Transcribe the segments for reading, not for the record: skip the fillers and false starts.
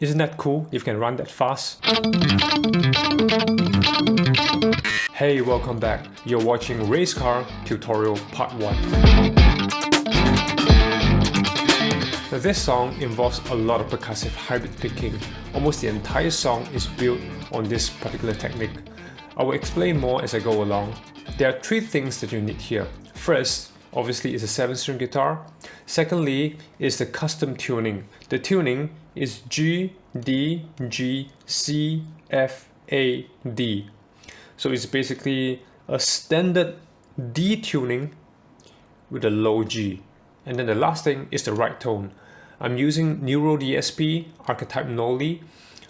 Isn't that cool if you can run that fast? Hey, welcome back. You're watching Race Car Tutorial Part 1. Now this song involves a lot of percussive hybrid picking. Almost the entire song is built on this particular technique. I will explain more as I go along. There are 3 things that you need here. First, obviously, is a 7-string guitar. Secondly, is the custom tuning. The tuning is G, D, G, C, F, A, D. So it's basically a standard D tuning with a low G. And then the last thing is the right tone. I'm using Neuro DSP, archetype Noli.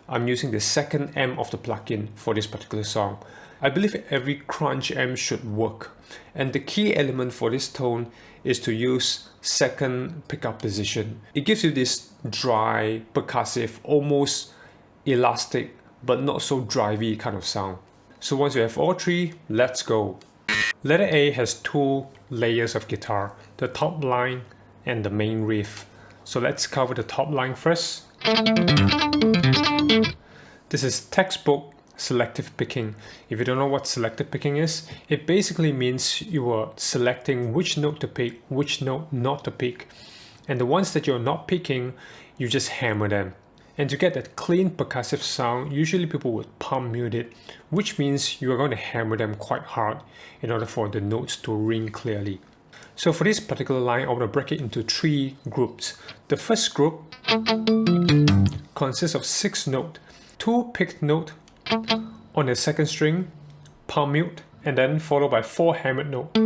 I'm using the second M of the plugin for this particular song. I believe every crunch M should work. And the key element for this tone is to use second pickup position. It gives you this dry, percussive, almost elastic, but not so drivey kind of sound. So once you have all 3, let's go. Letter A has 2 layers of guitar, the top line and the main riff. So let's cover the top line first. This is textbook selective picking. If you don't know what selective picking is, it basically means you are selecting which note to pick, which note not to pick. And the ones that you're not picking, you just hammer them. And to get that clean percussive sound, usually people would palm mute it, which means you are going to hammer them quite hard in order for the notes to ring clearly. So for this particular line, I want to break it into 3 groups. The first group consists of 6 notes, 2 picked notes on the second string, palm mute, and then followed by 4 hammered notes.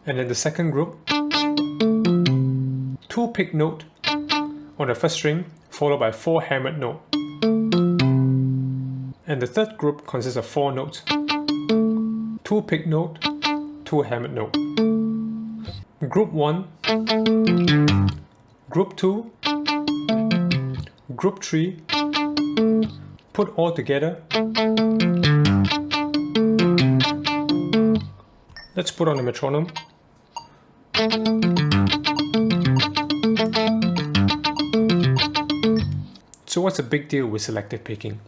And then the second group, 2 picked notes on the first string, followed by 4 hammered notes. And the third group consists of 4 notes, 2 picked notes, 2 hammered notes. Group 1, Group 2, Group 3, put all together. Let's put on the metronome. So what's the big deal with selective picking?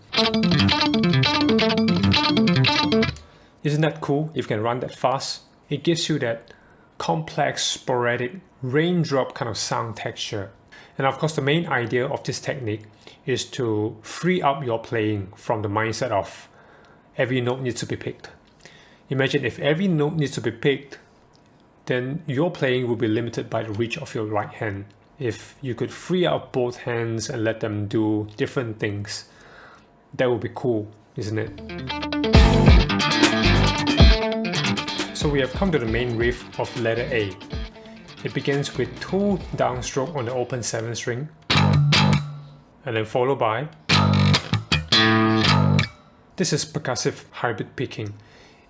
Isn't that cool if you can run that fast? It gives you that complex, sporadic, raindrop kind of sound texture. And of course, the main idea of this technique is to free up your playing from the mindset of every note needs to be picked. Imagine if every note needs to be picked, then your playing will be limited by the reach of your right hand. If you could free up both hands and let them do different things, that would be cool, isn't it? So we have come to the main riff of letter A. It begins with 2 downstroke on the open 7th string, and then followed by, this is percussive hybrid picking.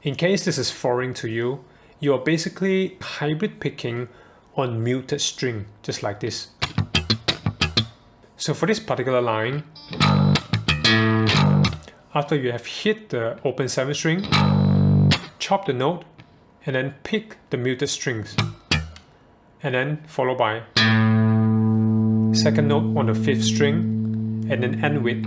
In case this is foreign to you, you are basically hybrid picking on muted string, just like this. So for this particular line, after you have hit the open 7th string, chop the note, and then pick the muted strings. And then followed by second note on the 5th string, and then end with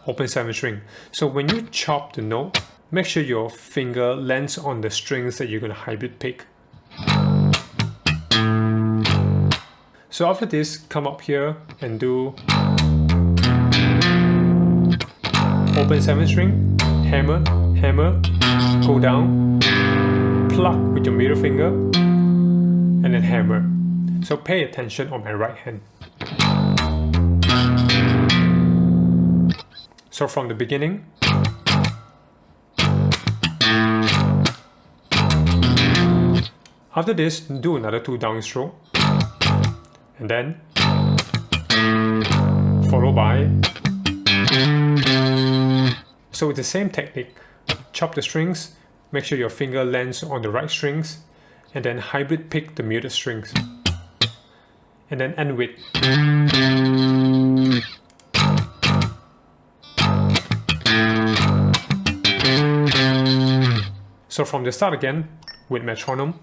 open 7th string. So when you chop the note, make sure your finger lands on the strings that you're going to hybrid pick. So after this, come up here and do open 7th string, hammer, hammer, go down, pluck with your middle finger, and then hammer. So pay attention on my right hand. So from the beginning, after this, do another 2 downstroke, and then followed by. So with the same technique, chop the strings, make sure your finger lands on the right strings, and then hybrid pick the muted strings, and then end with. So from the start again, with metronome.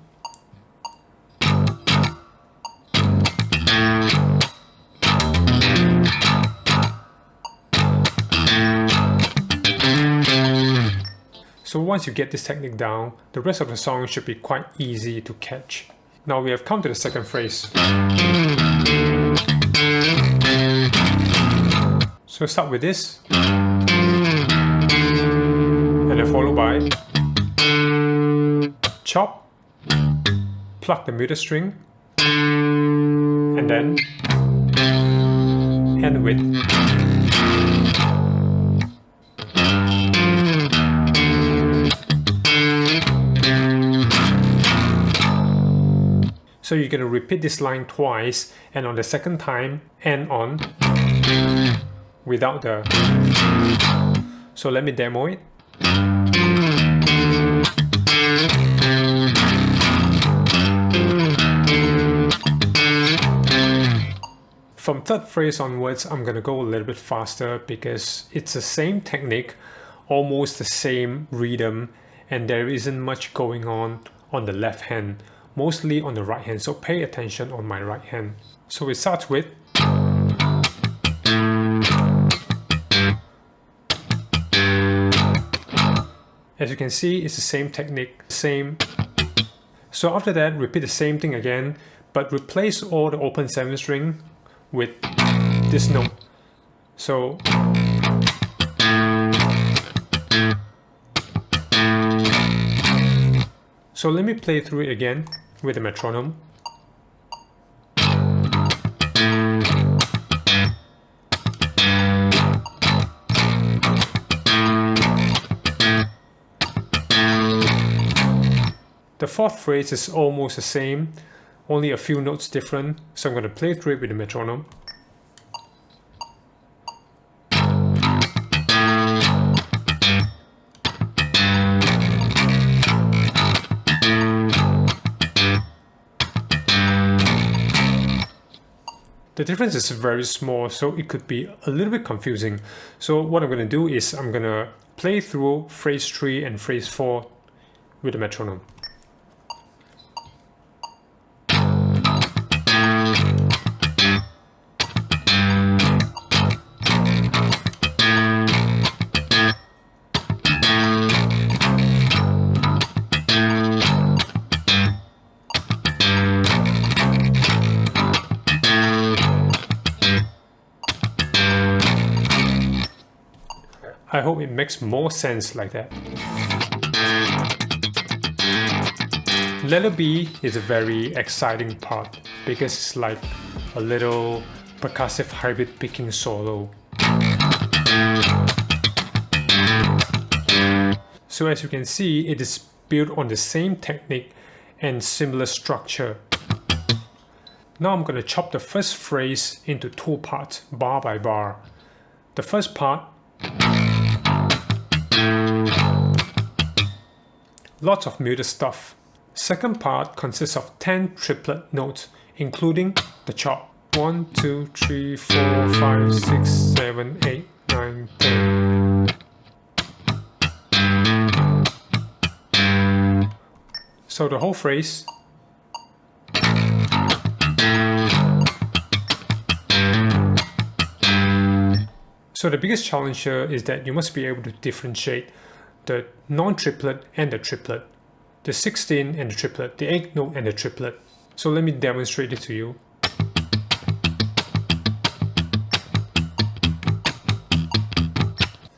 So once you get this technique down, the rest of the song should be quite easy to catch. Now we have come to the second phrase. So start with this, and then followed by chop, pluck the muted string, and then end with so you're going to repeat this line twice, and on the second time end on without the. So let me demo it. From third phrase onwards, I'm going to go a little bit faster because it's the same technique, almost the same rhythm, and there isn't much going on the left hand, mostly on the right hand, so pay attention on my right hand. So it starts with as you can see, it's the same technique, same. So after that, repeat the same thing again, but replace all the open 7th string with this note. So let me play through it again with the metronome. The fourth phrase is almost the same, only a few notes different, so I'm going to play through it with the metronome. The difference is very small, so it could be a little bit confusing. So what I'm going to do is I'm going to play through phrase 3 and phrase 4 with the metronome. I hope it makes more sense like that. Letter B is a very exciting part because it's like a little percussive hybrid picking solo. So as you can see, it is built on the same technique and similar structure. Now I'm going to chop the first phrase into 2 parts, bar by bar. The first part, lots of muted stuff. Second part consists of 10 triplet notes, including the chop. 1, 2, 3, 4, 5, 6, 7, 8, 9, 10. So the whole phrase. So the biggest challenge here is that you must be able to differentiate the non-triplet and the triplet, the 16 and the triplet, the 8th note and the triplet. So let me demonstrate it to you.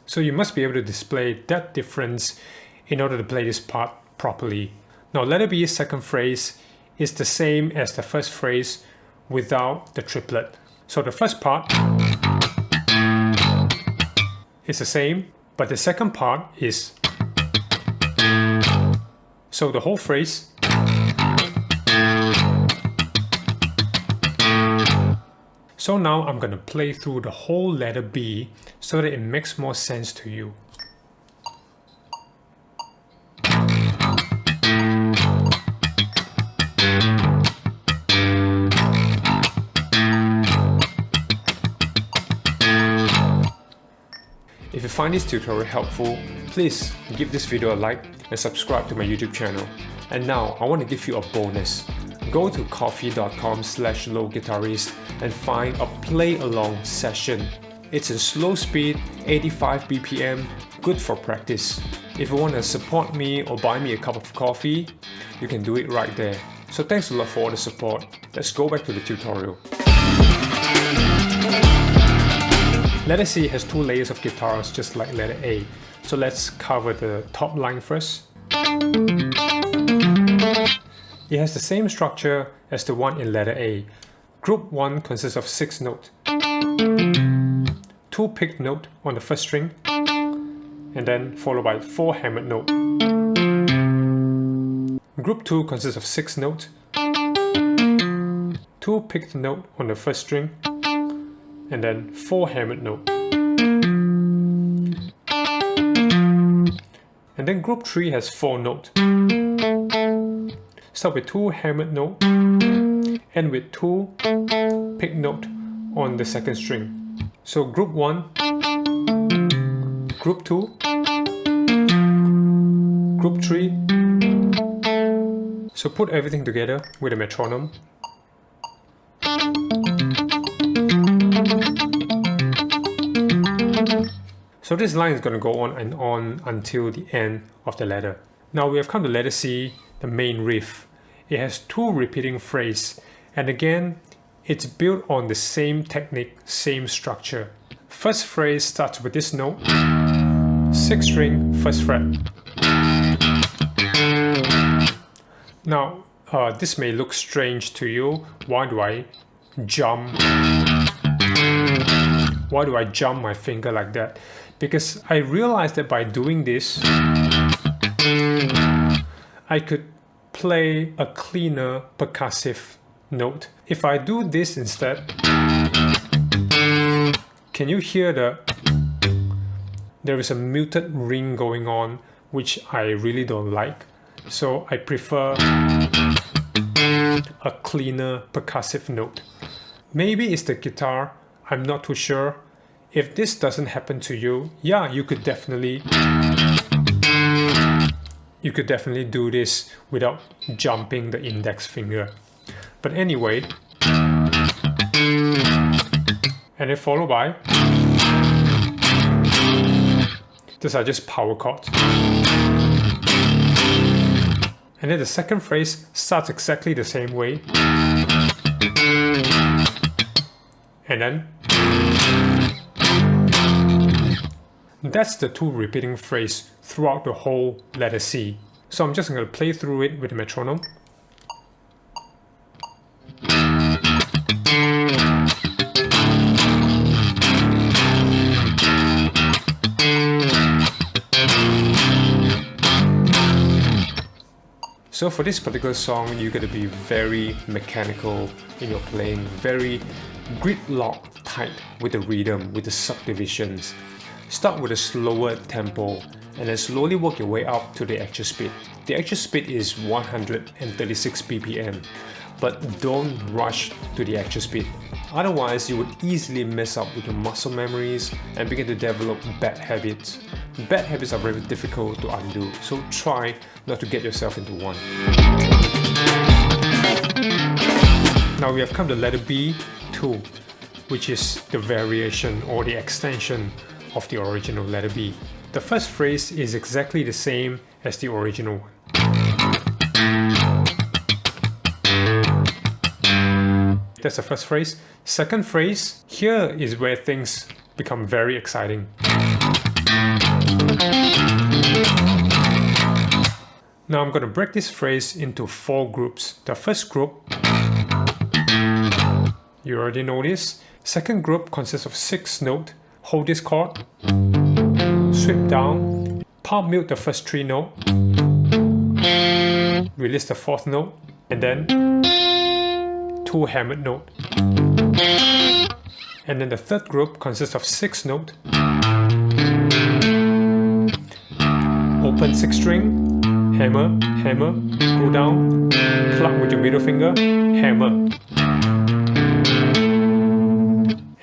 So you must be able to display that difference in order to play this part properly. Now letter B's second phrase is the same as the first phrase without the triplet. So the first part is the same, but the second part is. So the whole phrase. So now I'm going to play through the whole letter B so that it makes more sense to you. If you find this tutorial helpful, please give this video a like and subscribe to my YouTube channel. And now I want to give you a bonus. Go to ko-fi.com/LOguitarist and find a play along session. It's in slow speed, 85 BPM, good for practice. If you want to support me or buy me a cup of coffee, you can do it right there. So thanks a lot for all the support. Let's go back to the tutorial. Letter C has two layers of guitars just like letter A. So let's cover the top line first. It has the same structure as the one in letter A. Group 1 consists of 6 notes. 2 picked notes on the first string, and then followed by 4 hammered notes. Group 2 consists of 6 notes. 2 picked notes on the first string, and then 4 hammered notes. And then group 3 has 4 notes. Start with 2 hammered notes, and with 2 picked notes on the second string. So group 1, group 2, group 3. So put everything together with a metronome. So this line is going to go on and on until the end of the letter. Now we have come to letter C, the main riff. It has 2 repeating phrases, and again, it's built on the same technique, same structure. First phrase starts with this note, 6th string, 1st fret. Now, this may look strange to you. Why do I jump my finger like that? Because I realized that by doing this, I could play a cleaner percussive note. If I do this instead, can you hear there is a muted ring going on, which I really don't like. So I prefer a cleaner percussive note. Maybe it's the guitar, I'm not too sure. If this doesn't happen to you, yeah, you could definitely do this without jumping the index finger. But anyway, and then followed by, these are just power chords. And then the second phrase starts exactly the same way. And then that's the 2 repeating phrases throughout the whole letter C. So I'm just going to play through it with the metronome. So for this particular song, you're going to be very mechanical in your playing, very gridlock tight with the rhythm, with the subdivisions. Start with a slower tempo and then slowly work your way up to the actual speed. The actual speed is 136 BPM, but don't rush to the actual speed. Otherwise, you would easily mess up with your muscle memories and begin to develop bad habits. Bad habits are very difficult to undo, so try not to get yourself into one. Now we have come to letter B2, which is the variation or the extension of the original letter B. The first phrase is exactly the same as the original one. That's the first phrase. Second phrase, here is where things become very exciting. Now I'm going to break this phrase into 4 groups. The first group, you already know this. Second group consists of 6 notes. Hold this chord, sweep down, palm mute the first 3 notes, release the 4th note, and then 2 hammered notes. And then the third group consists of 6 notes. Open 6th string, hammer, hammer, go down, pluck with your middle finger, hammer.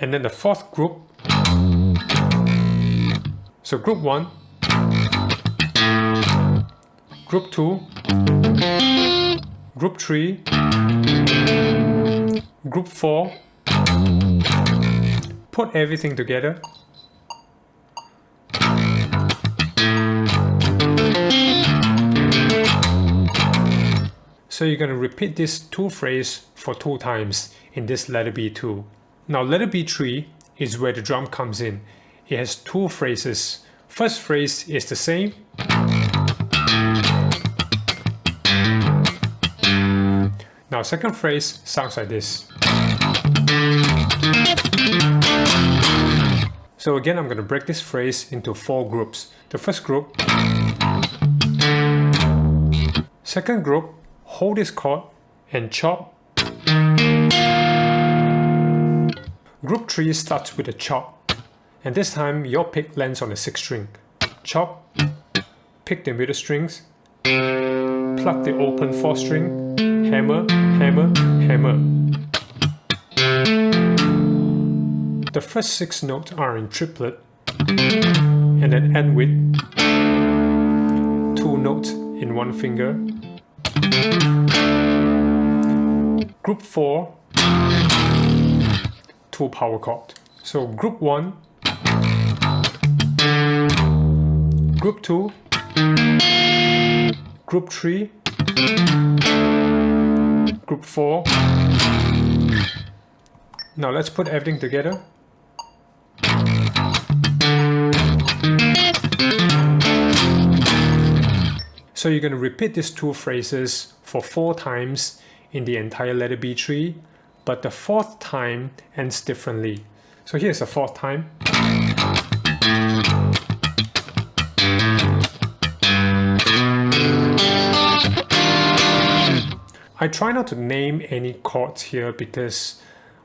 And then the 4th group, so group 1, group 2, group 3, group 4, put everything together. So you're going to repeat this 2 phrase for 2 times in this letter B2. Now letter B3 is where the drum comes in. It has 2 phrases. First phrase is the same. Now second phrase sounds like this. So again, I'm going to break this phrase into 4 groups. The first group. Second group, hold this chord and chop. Group 3 starts with a chop, and this time your pick lands on the 6th string. Chop, pick the middle strings, pluck the open 4th string, hammer, hammer, hammer. The first 6 notes are in triplet, and then end with 2 notes in 1 finger. Group 4, 2 power chord. So group 1, group 2, group 3, group 4. Now let's put everything together. So you're going to repeat these 2 phrases for 4 times in the entire letter B3, but the 4th time ends differently. So here's the 4th time. I try not to name any chords here because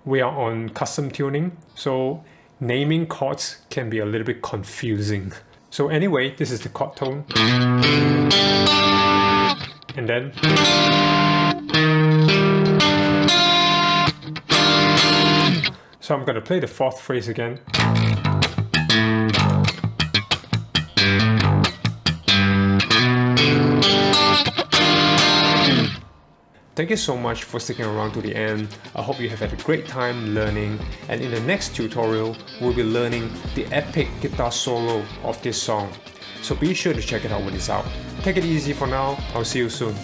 we are on custom tuning, so naming chords can be a little bit confusing. So anyway, this is the chord tone. And then so I'm going to play the 4th phrase again. Thank you so much for sticking around to the end. I hope you have had a great time learning, and in the next tutorial we'll be learning the epic guitar solo of this song. So be sure to check it out when it's out. Take it easy for now. I'll see you soon.